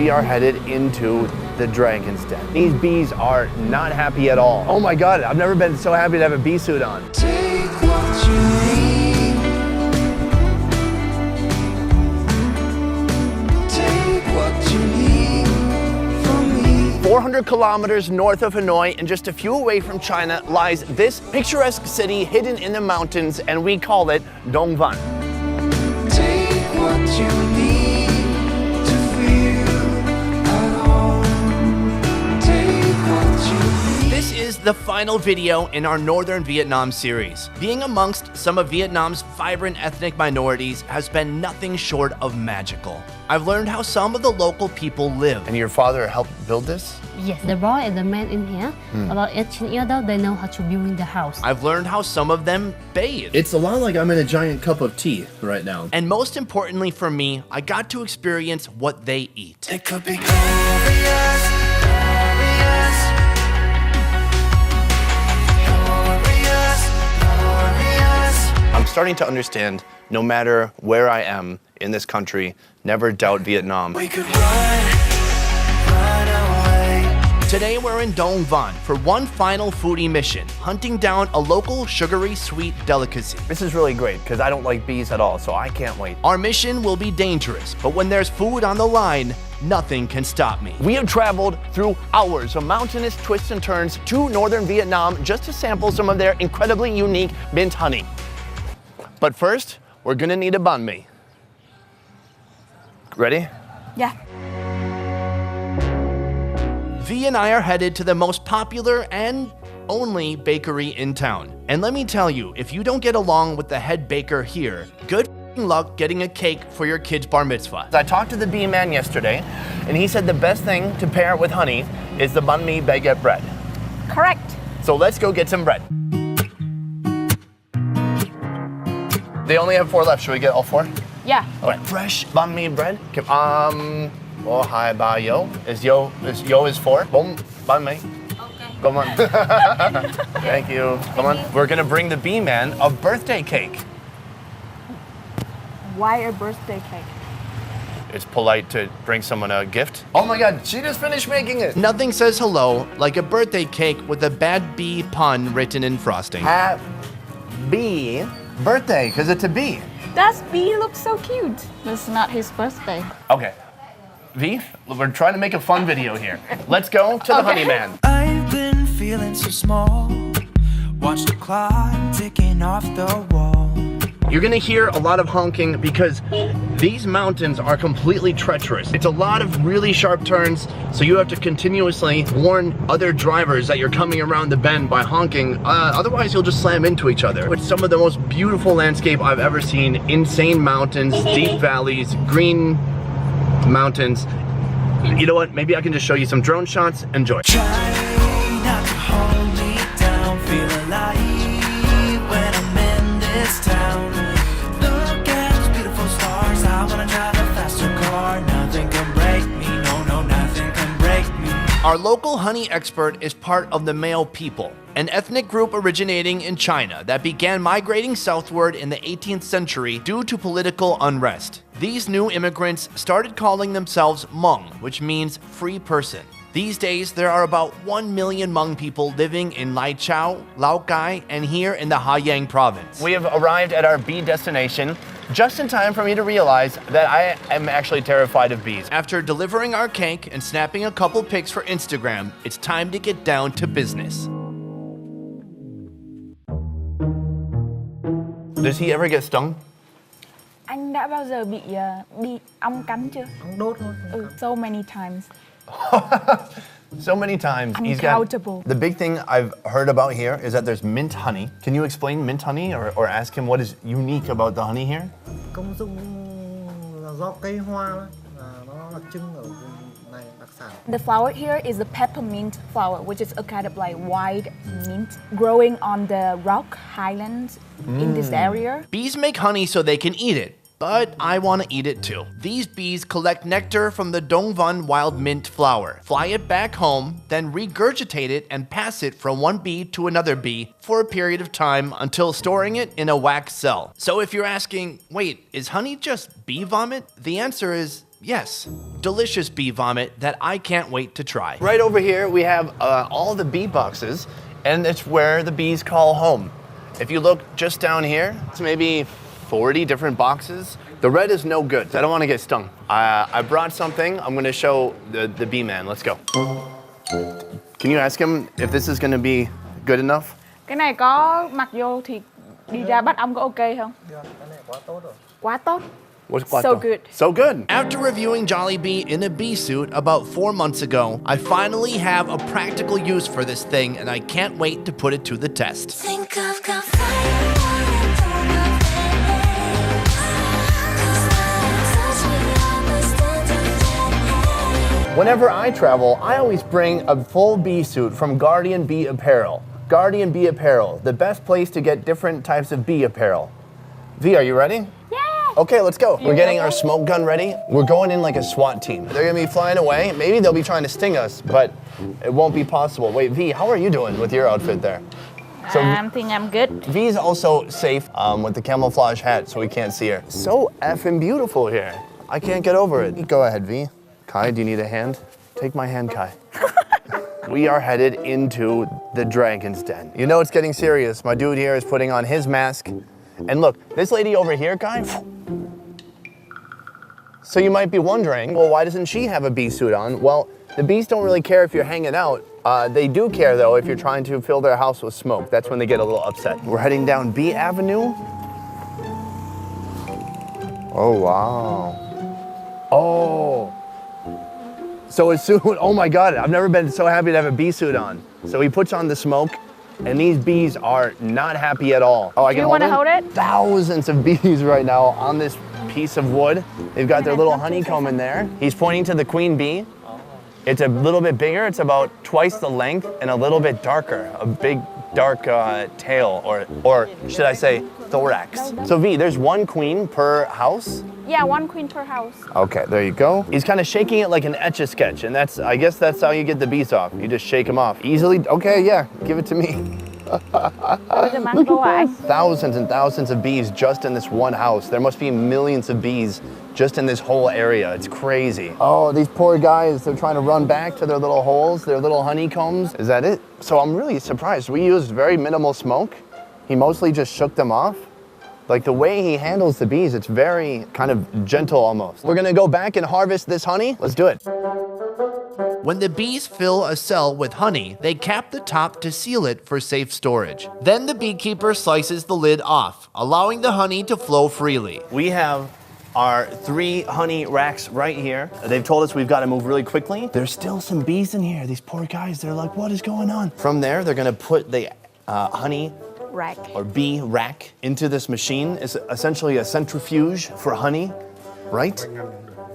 we are headed into the dragon's den. These bees are not happy at all. Oh my God, I've never been so happy to have a bee suit on. Take what you need. Take what you need from me. 400 kilometers north of Hanoi and just a few away from China lies this picturesque city hidden in the mountains, and we call it Dongvan. Take what you need to feel at home. Take what you need. This is the final video in our Northern Vietnam series. Being amongst some of Vietnam's vibrant ethnic minorities has been nothing short of magical. I've learned how some of the local people live. And your father helped build this? Yes, the boy and the man in here, about 18 years old, they know how to build the house. I've learned how some of them bathe. It's a lot like I'm in a giant cup of tea right now. And most importantly for me, I got to experience what they eat. It could be glorious, glorious, glorious, glorious. I'm starting to understand, no matter where I am in this country, never doubt Vietnam. We could run away. Today we're in Dong Van for one final foodie mission, hunting down a local sugary sweet delicacy. This is really great because I don't like bees at all, so I can't wait. Our mission will be dangerous, but when there's food on the line, nothing can stop me. We have traveled through hours of mountainous twists and turns to northern Vietnam just to sample some of their incredibly unique mint honey. But first, we're gonna need a banh mi. Ready? Yeah. V and I are headed to the most popular and only bakery in town. And let me tell you, if you don't get along with the head baker here, good luck getting a cake for your kid's bar mitzvah. I talked to the bee man yesterday, and he said the best thing to pair with honey is the banh mi baguette bread. Correct. So let's go get some bread. They only have 4 left. Should we get all 4? Yeah. All right. Fresh banh mi bread. Okay, oh, hi, ba yo. Is yo is 4? Boom, banh mi. Okay. Come on. Thank you. Come on. We're gonna bring the bee man a birthday cake. Why a birthday cake? It's polite to bring someone a gift. Oh my God, she just finished making it. Nothing says hello like a birthday cake with a bad bee pun written in frosting. Bee birthday, because it's a bee. That bee looks so cute. It's not his birthday. Okay. V, we're trying to make a fun video here. Let's go to the honey man. I've been feeling so small. Watch the clock ticking off the wall. You're gonna hear a lot of honking because these mountains are completely treacherous. It's a lot of really sharp turns, so you have to continuously warn other drivers that you're coming around the bend by honking, otherwise you'll just slam into each other. It's some of the most beautiful landscape I've ever seen. Insane mountains, deep valleys, green mountains. You know what, maybe I can just show you some drone shots. Enjoy. Try not to hold me down. Feel alive when I'm in this town. Look at those beautiful stars. I wanna drive a faster car. Nothing can break me. No, nothing can break me. Our local honey expert is part of the Mao people, an ethnic group originating in China that began migrating southward in the 18th century due to political unrest. These new immigrants started calling themselves Hmong, which means free person. These days, there are about 1 million Hmong people living in Lai Chau, Lao Cai, and here in the Hayang province. We have arrived at our bee destination just in time for me to realize that I am actually terrified of bees. After delivering our cake and snapping a couple pics for Instagram, it's time to get down to business. Does he ever get stung? Anh đã bao giờ bị ong cắn chưa? Ong đốt thôi. So many times. So many times. Uncountable. The big thing I've heard about here is that there's mint honey. Can you explain mint honey or ask him what is unique about the honey here? Công dụng là do cây hoa và nó đặc trưng ở vùng này đặc sản. The flower here is the peppermint flower, which is a kind of like white mint growing on the rock highlands in this area. Bees make honey so they can eat it, but I want to eat it too. These bees collect nectar from the Dongvan wild mint flower, fly it back home, then regurgitate it and pass it from one bee to another bee for a period of time until storing it in a wax cell. So if you're asking, wait, is honey just bee vomit? The answer is Yes, delicious bee vomit that I can't wait to try. Right over here, we have all the bee boxes, and it's where the bees call home. If you look just down here, it's maybe 40 different boxes. The red is no good. I don't want to get stung. I brought something. I'm going to show the bee man. Let's go. Can you ask him if this is going to be good enough? Cái này có mặc vô thì đi ra bắt ong có ok không? Cái này quá tốt rồi. Quá tốt. What's So good. So good. After reviewing Jollibee in a bee suit about 4 months ago, I finally have a practical use for this thing and I can't wait to put it to the test. Think I've got fire burning through my veins. 'Cause when you touch me, I'm a standing. Whenever I travel, I always bring a full bee suit from Guardian Bee Apparel. Guardian Bee Apparel, the best place to get different types of bee apparel. V, are you ready? Okay, let's go. We're getting our smoke gun ready. We're going in like a SWAT team. They're gonna be flying away. Maybe they'll be trying to sting us, but it won't be possible. Wait, V, how are you doing with your outfit there? So I think I'm good. V's also safe with the camouflage hat, so we can't see her. So effing beautiful here. I can't get over it. Go ahead, V. Kai, do you need a hand? Take my hand, Kai. We are headed into the dragon's den. You know it's getting serious. My dude here is putting on his mask. And look, this lady over here, Kai. So you might be wondering, well, why doesn't she have a bee suit on? Well, the bees don't really care if you're hanging out. They do care, though, if you're trying to fill their house with smoke. That's when they get a little upset. We're heading down Bee Avenue. Oh, wow. Oh. So as soon, oh my God, I've never been so happy to have a bee suit on. So he puts on the smoke, and these bees are not happy at all. Oh, I can wanna hold it? Thousands of bees right now on this piece of wood. They've got their little honeycomb in there. He's pointing to the queen bee. It's a little bit bigger. It's about twice the length and a little bit darker. A big, dark tail, or should I say, thorax. So V, there's one queen per house? Yeah, one queen per house. Okay, there you go. He's kind of shaking it like an Etch-a-Sketch, and I guess that's how you get the bees off. You just shake them off. Easily, okay, yeah, give it to me. Thousands and thousands of bees just in this one house. There must be millions of bees just in this whole area. It's crazy. Oh, these poor guys, they're trying to run back to their little holes, their little honeycombs. Is that it? So I'm really surprised. We used very minimal smoke. He mostly just shook them off. Like the way he handles the bees, it's very kind of gentle almost. We're gonna go back and harvest this honey. Let's do it. When the bees fill a cell with honey, they cap the top to seal it for safe storage. Then the beekeeper slices the lid off, allowing the honey to flow freely. We have our 3 honey racks right here. They've told us we've got to move really quickly. There's still some bees in here. These poor guys, they're like, what is going on? From there, they're gonna put the honey Rack. or bee rack into this machine. It's essentially a centrifuge for honey, right?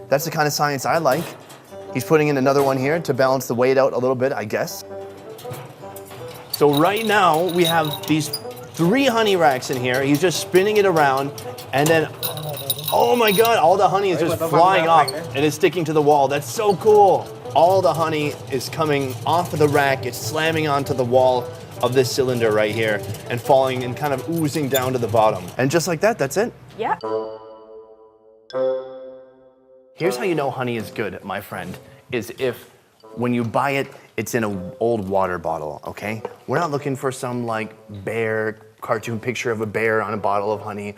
That's the kind of science I like. He's putting in another one here to balance the weight out a little bit, I guess. So right now we have these 3 honey racks in here. He's just spinning it around, and then, oh my God, all the honey is just flying off and it's sticking to the wall. That's so cool. All the honey is coming off of the rack. It's slamming onto the wall of this cylinder right here and falling and kind of oozing down to the bottom. And just like that, that's it. Yeah. Here's how you know honey is good, my friend, is if when you buy it, it's in an old water bottle, okay? We're not looking for some like bear, cartoon picture of a bear on a bottle of honey.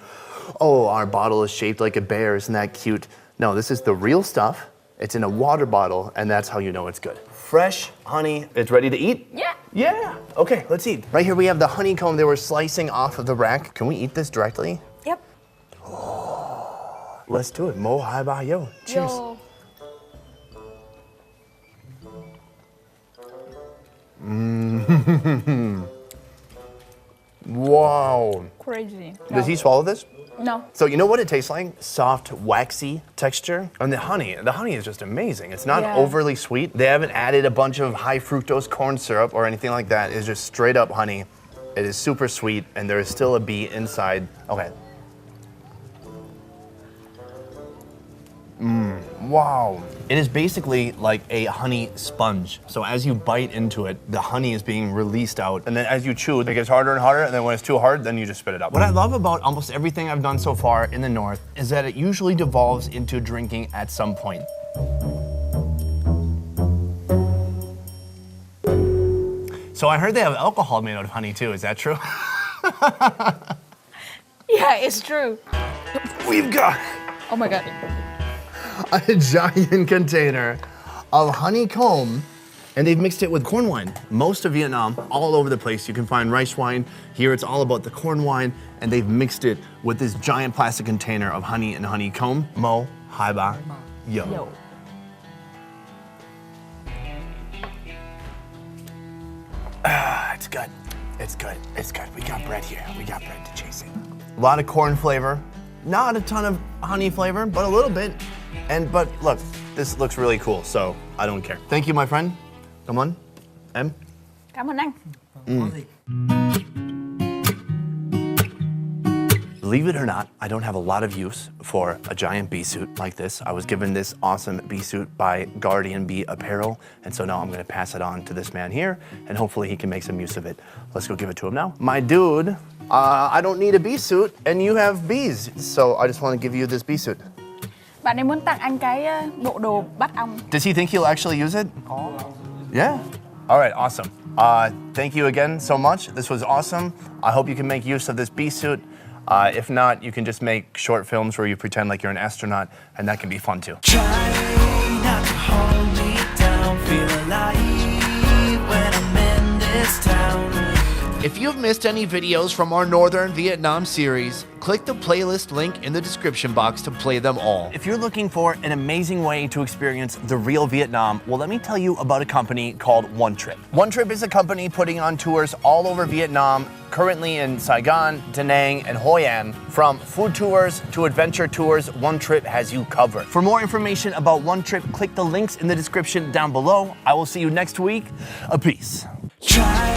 Oh, our bottle is shaped like a bear, isn't that cute? No, this is the real stuff. It's in a water bottle, and that's how you know it's good. Fresh honey, it's ready to eat? Yeah. Yeah, okay, let's eat. Right here we have the honeycomb they were slicing off of the rack. Can we eat this directly? Yep. Let's do it. Mo hai ba yo. Cheers. Yo. Wow. Crazy. Does he swallow this? No. So you know what it tastes like? Soft, waxy texture. And the honey is just amazing. It's not overly sweet. They haven't added a bunch of high fructose corn syrup or anything like that. It's just straight up honey. It is super sweet, and there is still a bee inside. Okay. Wow. It is basically like a honey sponge. So as you bite into it, the honey is being released out. And then as you chew, it gets harder and harder. And then when it's too hard, then you just spit it out. What I love about almost everything I've done so far in the north is that it usually devolves into drinking at some point. So I heard they have alcohol made out of honey too. Is that true? Yeah, it's true. We've got Oh my god. A giant container of honeycomb, and they've mixed it with corn wine. Most of Vietnam, all over the place, you can find rice wine. Here it's all about the corn wine, and they've mixed it with this giant plastic container of honey and honeycomb. Mo, hai ba, yo. Yo. It's good. It's good. It's good. We got bread here. We got bread to chase it. A lot of corn flavor. Not a ton of honey flavor, but a little bit. But look, this looks really cool, so I don't care. Thank you, my friend. Come on. Em. Cảm ơn anh. Believe it or not, I don't have a lot of use for a giant bee suit like this. I was given this awesome bee suit by Guardian Bee Apparel, and so now I'm gonna pass it on to this man here, and hopefully he can make some use of it. Let's go give it to him now. My dude, I don't need a bee suit, and you have bees, so I just wanna give you this bee suit. Bạn ấy muốn tặng anh cái bộ đồ bắt ong. Does he think he'll actually use it? Yeah. All right, awesome. Thank you again so much. This was awesome. I hope you can make use of this bee suit. If not, you can just make short films where you pretend like you're an astronaut, and that can be fun too. Try not to hold me down, feel alive when I'm in this town. If you've missed any videos from our Northern Vietnam series, click the playlist link in the description box to play them all. If you're looking for an amazing way to experience the real Vietnam, well, let me tell you about a company called Onetrip. Onetrip is a company putting on tours all over Vietnam, currently in Saigon, Da Nang, and Hoi An. From food tours to adventure tours, Onetrip has you covered. For more information about Onetrip, click the links in the description down below. I will see you next week. A peace. Try